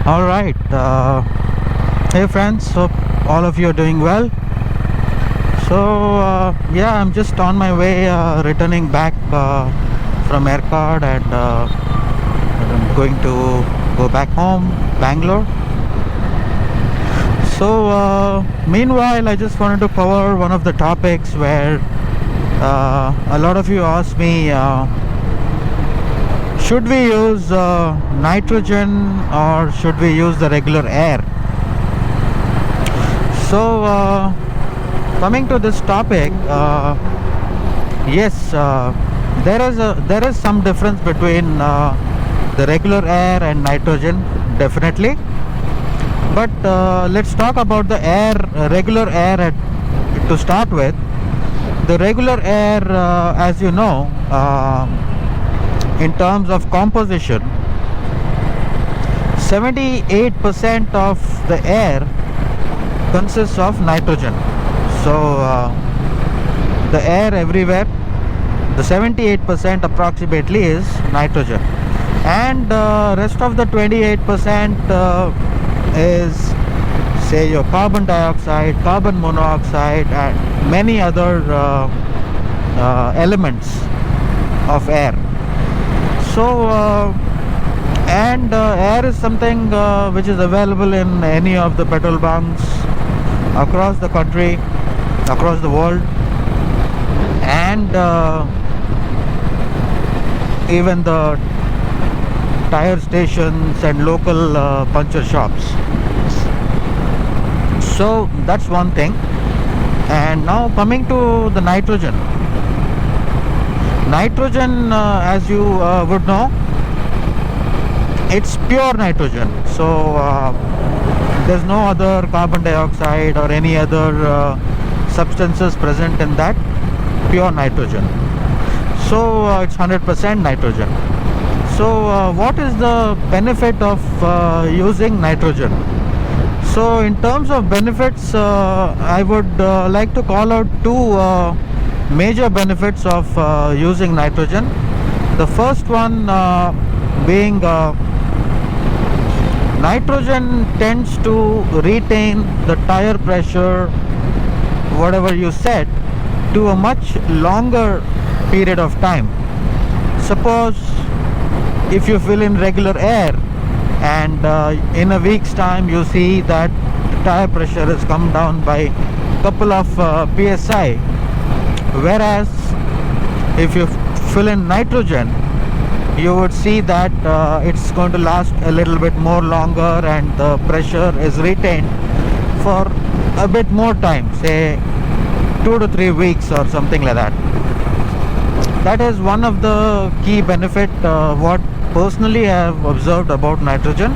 All right. Hey friends, hope all of you are doing well. So yeah, I'm just on my way returning back from Aircard, and I'm going to go back home, Bangalore. So meanwhile, I just wanted to cover one of the topics where a lot of you asked me, should we use nitrogen or should we use the regular air? So coming to this topic, yes, there is some difference between the regular air and nitrogen, definitely. But let's talk about the regular air to start with. The regular air, as you know, in terms of composition, 78% of the air consists of nitrogen. So the air everywhere, the 78% approximately is nitrogen, and rest of the 28% is, say, your carbon dioxide, carbon monoxide, and many other elements of air. So air is something which is available in any of the petrol bunks across the country, across the world, and even the tire stations and local puncture shops. So that's one thing. And now coming to the nitrogen. Nitrogen, as you would know, it's pure nitrogen. So there's no other carbon dioxide or any other substances present in that. Pure nitrogen. So it's 100% nitrogen. So what is the benefit of using nitrogen? So in terms of benefits, I would like to call out two major benefits of using nitrogen. The first one being nitrogen tends to retain the tire pressure, whatever you set, to a much longer period of time. Suppose if you fill in regular air and in a week's time you see that the tire pressure has come down by a couple of psi, whereas if you fill in nitrogen, you would see that it's going to last a little bit more longer and the pressure is retained for a bit more time, say 2 to 3 weeks or something like that. That is one of the key benefit what personally I have observed about nitrogen.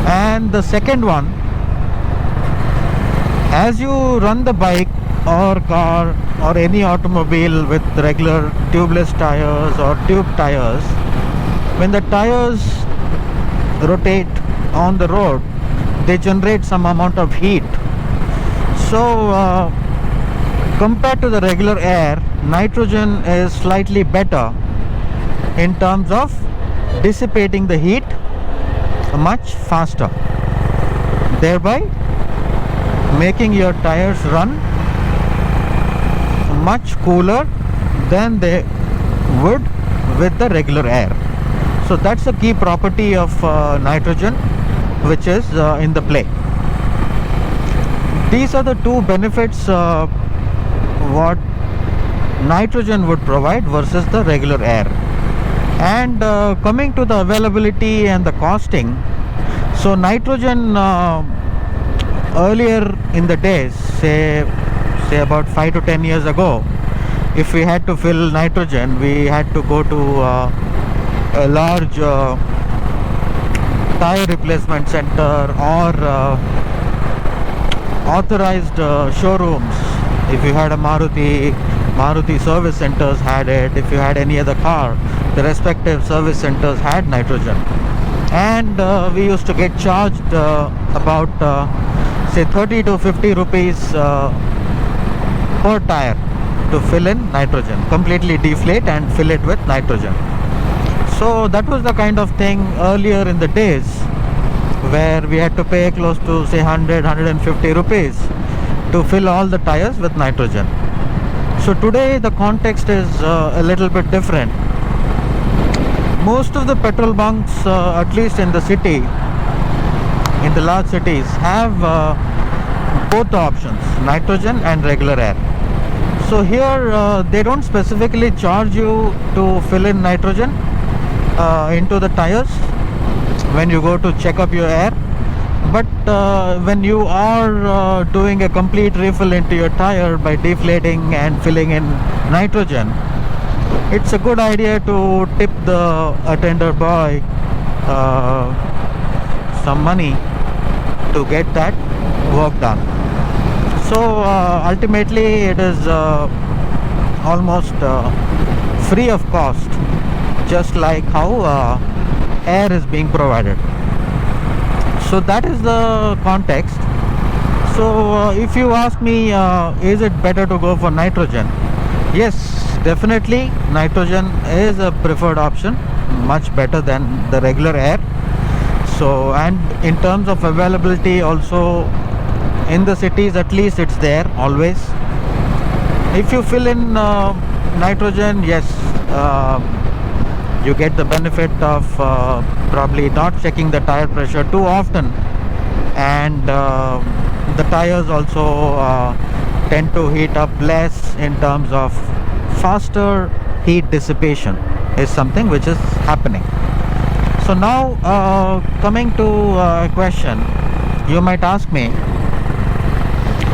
And the second one, as you run the bike or car or any automobile with regular tubeless tires or tube tires, when the tires rotate on the road, they generate some amount of heat. So compared to the regular air, nitrogen is slightly better in terms of dissipating the heat much faster, thereby making your tires run much cooler than they would with the regular air. So that's the key property of nitrogen which is in the play. These are the two benefits what nitrogen would provide versus the regular air. And coming to the availability and the costing, so nitrogen earlier in the days, say about 5 to 10 years ago, if we had to fill nitrogen, we had to go to a large tire replacement center or authorized showrooms. If you had a Maruti service centers had it. If you had any other car, the respective service centers had nitrogen. And we used to get charged about say 30 to 50 rupees per tire to fill in nitrogen, completely deflate and fill it with nitrogen. So that was the kind of thing earlier in the days where we had to pay close to say 150 rupees to fill all the tires with nitrogen. So today the context is a little bit different. Most of the petrol bunks, at least in the city, in the large cities, have both the options, nitrogen and regular air. So here they don't specifically charge you to fill in nitrogen into the tires when you go to check up your air, but when you are doing a complete refill into your tire by deflating and filling in nitrogen, it's a good idea to tip the attender boy some money to get that work done. So ultimately it is almost free of cost, just like how air is being provided. So that is the context. So if you ask me, is it better to go for nitrogen? Yes, definitely nitrogen is a preferred option, much better than the regular air. So, and in terms of availability also, in the cities at least it's there always. If you fill in nitrogen, yes, you get the benefit of probably not checking the tire pressure too often, and the tires also tend to heat up less. In terms of faster heat dissipation is something which is happening. So now coming to a question, you might ask me,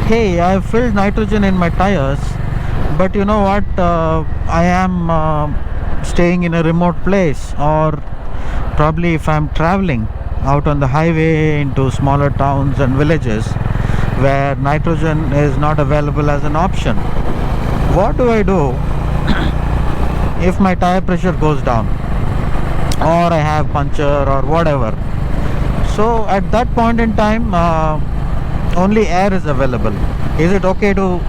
hey, I have filled nitrogen in my tires, but you know what, I am staying in a remote place, or probably if I'm traveling out on the highway into smaller towns and villages where nitrogen is not available as an option. What do I do if my tire pressure goes down, or I have puncture or whatever? So at that point in time, only air is available. Is it okay to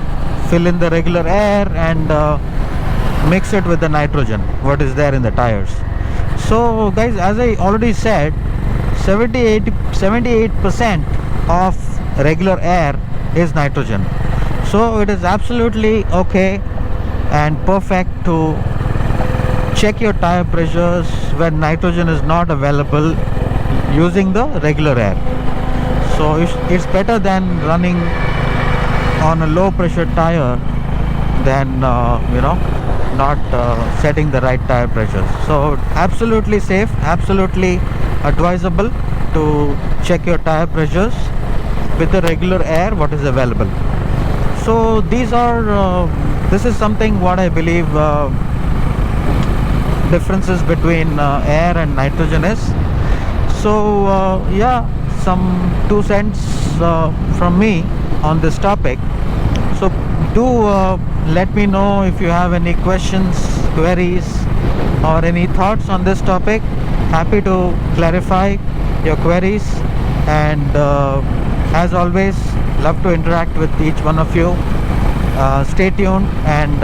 fill in the regular air and mix it with the nitrogen what is there in the tires? So guys, as I already said, 78% of regular air is nitrogen. So it is absolutely okay and perfect to check your tire pressures when nitrogen is not available using the regular air. So it's better than running on a low pressure tire than not setting the right tire pressures. So absolutely safe, absolutely advisable to check your tire pressures with the regular air what is available. So this is something what I believe differences between air and nitrogen is. So yeah, some 2 cents from me on this topic. So do let me know if you have any questions, queries, or any thoughts on this topic. Happy to clarify your queries, and as always, love to interact with each one of you. Stay tuned and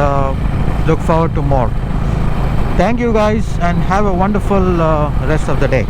look forward to more. Thank you guys, and have a wonderful rest of the day.